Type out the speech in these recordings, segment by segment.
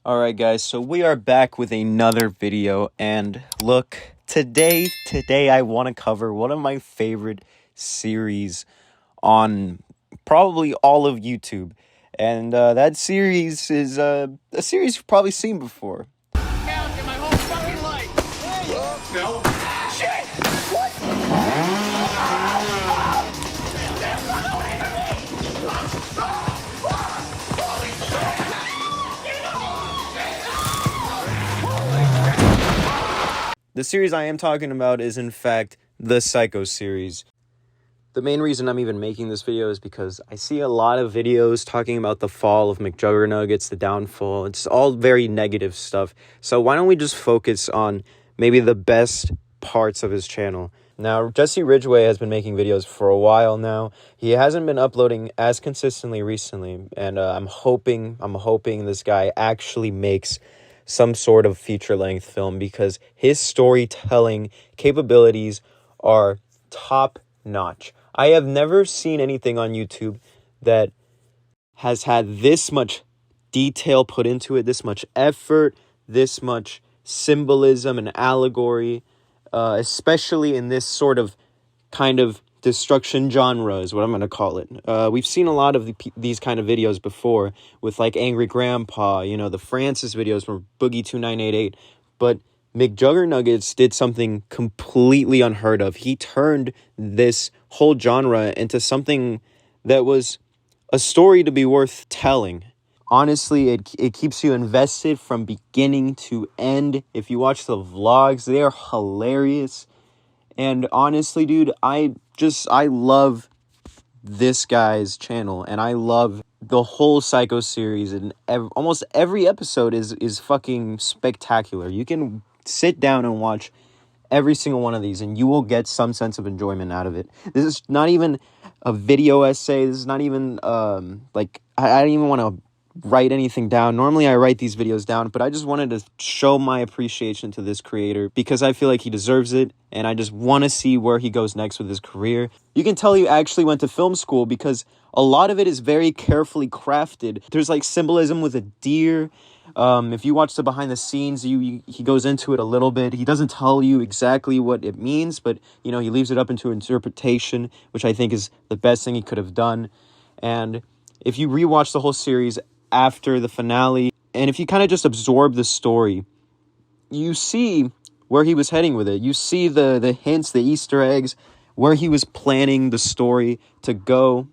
Alright guys, so we are back with another video, and look, today I want to cover one of my favorite series on probably all of YouTube, and that series is a series you've probably seen before. Count in my whole fucking life. Hey! No. Shit! What? They're following me! The series I am talking about is in fact the Psycho series. The main reason I'm even making this video is because I see a lot of videos talking about the fall of McJuggerNuggets, the downfall. It's all very negative stuff. So why don't we just focus on maybe the best parts of his channel. Now, Jesse Ridgway has been making videos for a while now. He hasn't been uploading as consistently recently, and I'm hoping this guy actually makes some sort of feature-length film because his storytelling capabilities are top-notch. I have never seen anything on YouTube that has had this much detail put into it, this much effort, this much symbolism and allegory, especially in this sort of kind of destruction genre is what I'm going to call it. We've seen a lot of these kind of videos before with like Angry Grandpa, you know, the Francis videos from Boogie2988, but McJuggerNuggets did something completely unheard of. He turned this whole genre into something that was a story to be worth telling. Honestly, it keeps you invested from beginning to end. If you watch the vlogs, they are hilarious. And honestly, dude, I love this guy's channel, and I love the whole Psycho series, and almost every episode is fucking spectacular. You can sit down and watch every single one of these, and you will get some sense of enjoyment out of it. This is not even a video essay. This is not even, I don't even want to write anything down. Normally I write these videos down, but I just wanted to show my appreciation to this creator because I feel like he deserves it, and I just want to see where he goes next with his career. You can tell he actually went to film school because a lot of it is very carefully crafted. There's like symbolism with a deer. If you watch the behind the scenes, he goes into it a little bit. He doesn't tell you exactly what it means, but he leaves it up into interpretation, which I think is the best thing he could have done. And if you rewatch the whole series after the finale, and if you kind of just absorb the story, you see where he was heading with it. You see the hints, the Easter eggs, where he was planning the story to go.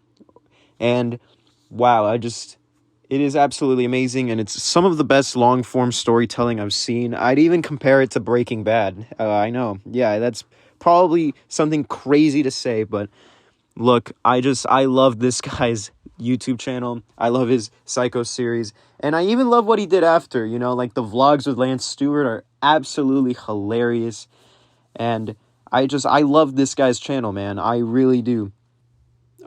And wow, it is absolutely amazing, and it's some of the best long-form storytelling I've seen. I'd even compare it to Breaking Bad. I know, yeah, that's probably something crazy to say, but look, I love this guy's YouTube channel. I love his Psycho series, and I even love what he did after, like the vlogs with Lance Stewart are absolutely hilarious, and I love this guy's channel, man. I really do.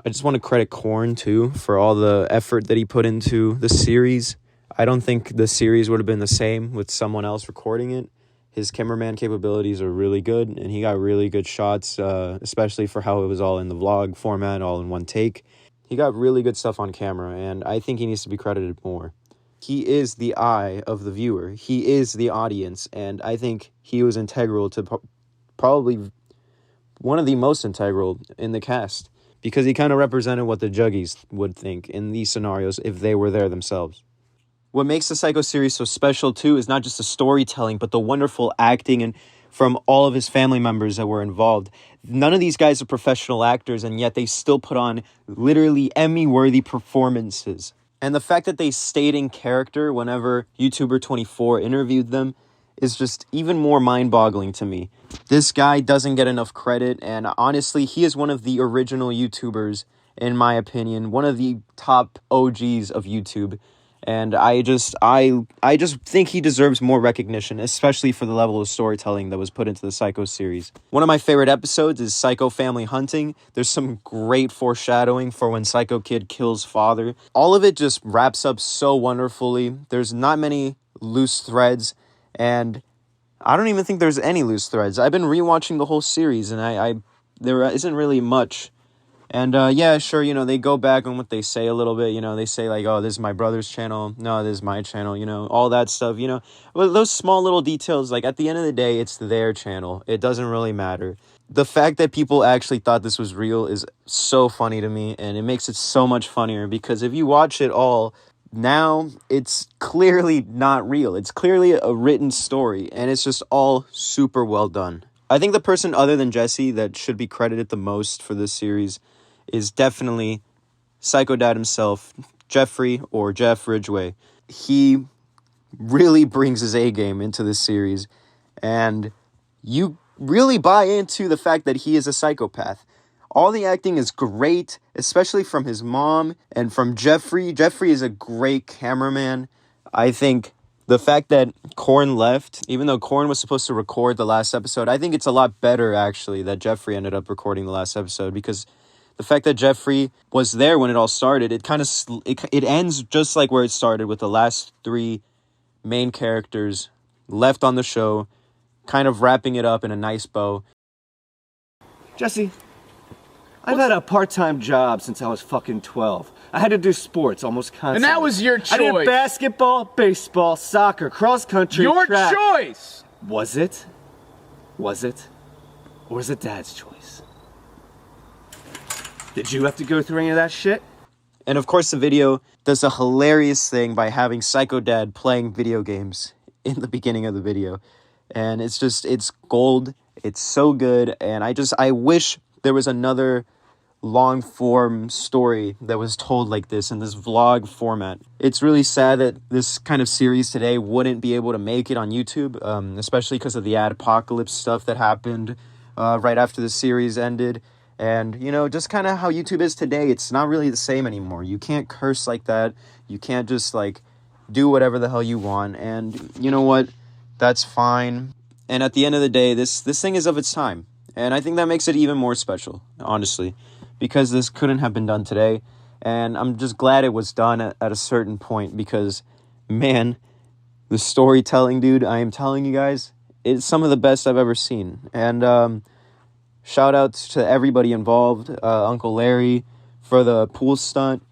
I just want to credit Korn, too, for all the effort that he put into the series. I don't think the series would have been the same with someone else recording it. His cameraman capabilities are really good, and he got really good shots, especially for how it was all in the vlog format, all in one take. He got really good stuff on camera, and I think he needs to be credited more. He is the eye of the viewer. He is the audience, and I think he was integral to probably one of the most integral in the cast, because he kind of represented what the Juggies would think in these scenarios if they were there themselves. What makes the Psycho series so special, too, is not just the storytelling, but the wonderful acting and from all of his family members that were involved. None of these guys are professional actors, and yet they still put on literally Emmy-worthy performances. And the fact that they stayed in character whenever YouTuber24 interviewed them is just even more mind-boggling to me. This guy doesn't get enough credit, and honestly, he is one of the original YouTubers, in my opinion, one of the top OGs of YouTube. And I just think he deserves more recognition, especially for the level of storytelling that was put into the Psycho series. One of my favorite episodes is Psycho Family Hunting. There's some great foreshadowing for when Psycho Kid kills father. All of it just wraps up so wonderfully. There's not many loose threads, and I don't even think there's any loose threads. I've been rewatching the whole series, and there isn't really much. And yeah, sure, you know, they go back on what they say a little bit. You know, they say like, oh, this is my brother's channel. No, this is my channel, you know, all that stuff, you know. Well, those small little details, like at the end of the day, it's their channel. It doesn't really matter. The fact that people actually thought this was real is so funny to me, and it makes it so much funnier because if you watch it all, now it's clearly not real. It's clearly a written story, and it's just all super well done. I think the person other than Jesse that should be credited the most for this series is definitely Psycho Dad himself, Jeffrey or Jeff Ridgway. He really brings his A game into this series, and you really buy into the fact that he is a psychopath. All the acting is great, especially from his mom and from Jeffrey. Jeffrey is a great cameraman. I think the fact that Korn left, even though Korn was supposed to record the last episode, I think it's a lot better, actually, that Jeffrey ended up recording the last episode, because the fact that Jeffrey was there when it all started, it ends just like where it started, with the last three main characters left on the show, kind of wrapping it up in a nice bow. Jesse, I've had a part-time job since I was fucking 12. I had to do sports almost constantly. And that was your choice. I did basketball, baseball, soccer, cross-country, Your track. choice! Was it? Was it? Or was it Dad's choice? Did you have to go through any of that shit? And of course, the video does a hilarious thing by having Psycho Dad playing video games in the beginning of the video. And it's gold. It's so good. And I wish there was another long form story that was told like this in this vlog format. It's really sad that this kind of series today wouldn't be able to make it on YouTube, especially because of the adpocalypse stuff that happened right after the series ended. And, you know, just kind of how YouTube is today, it's not really the same anymore. You can't curse like that. You can't just, like, do whatever the hell you want. And you know what? That's fine. And at the end of the day, this thing is of its time. And I think that makes it even more special, honestly, because this couldn't have been done today. And I'm just glad it was done at a certain point because, man, the storytelling, dude, I am telling you guys, it's some of the best I've ever seen. And, shout out to everybody involved, Uncle Larry for the pool stunt,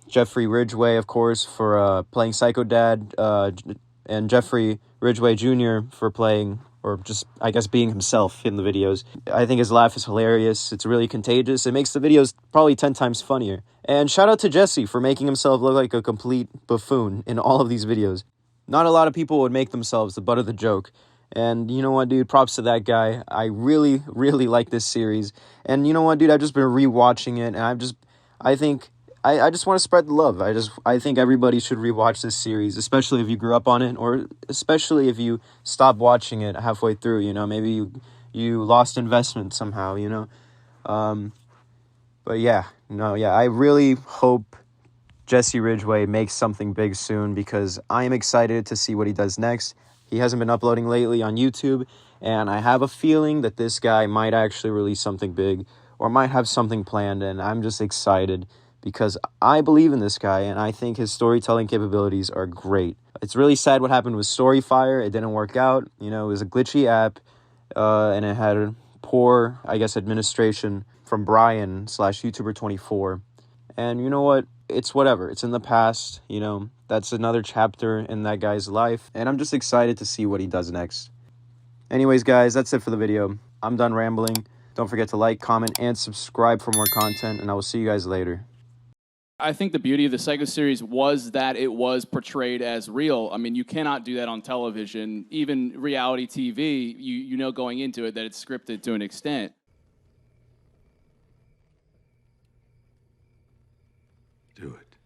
Jeffrey Ridgway, of course, for playing Psycho Dad, and Jeffrey Ridgway Jr. for playing, or just, I guess, being himself in the videos. I think his laugh is hilarious. It's really contagious. It makes the videos probably 10 times funnier. And shout out to Jesse for making himself look like a complete buffoon in all of these videos. Not a lot of people would make themselves the butt of the joke. And you know what, dude? Props to that guy. I really, really like this series. And you know what, dude? I've just been rewatching it, and I just want to spread the love. I think everybody should rewatch this series, especially if you grew up on it, or especially if you stopped watching it halfway through. You know, maybe you lost investment somehow. You know, but yeah, I really hope Jesse Ridgway makes something big soon because I am excited to see what he does next. He hasn't been uploading lately on YouTube, and I have a feeling that this guy might actually release something big or might have something planned, and I'm just excited because I believe in this guy, and I think his storytelling capabilities are great. It's really sad what happened with Storyfire. It didn't work out. You know, it was a glitchy app, and it had poor, I guess, administration from Brian/YouTuber24. And you know what? It's whatever. It's in the past, you know. That's another chapter in that guy's life, and I'm just excited to see what he does next. Anyways, guys, that's it for the video. I'm done rambling. Don't forget to like, comment, and subscribe for more content, and I will see you guys later. I think the beauty of the Psycho series was that it was portrayed as real. I mean, you cannot do that on television. Even reality TV, you know going into it that it's scripted to an extent. Do it.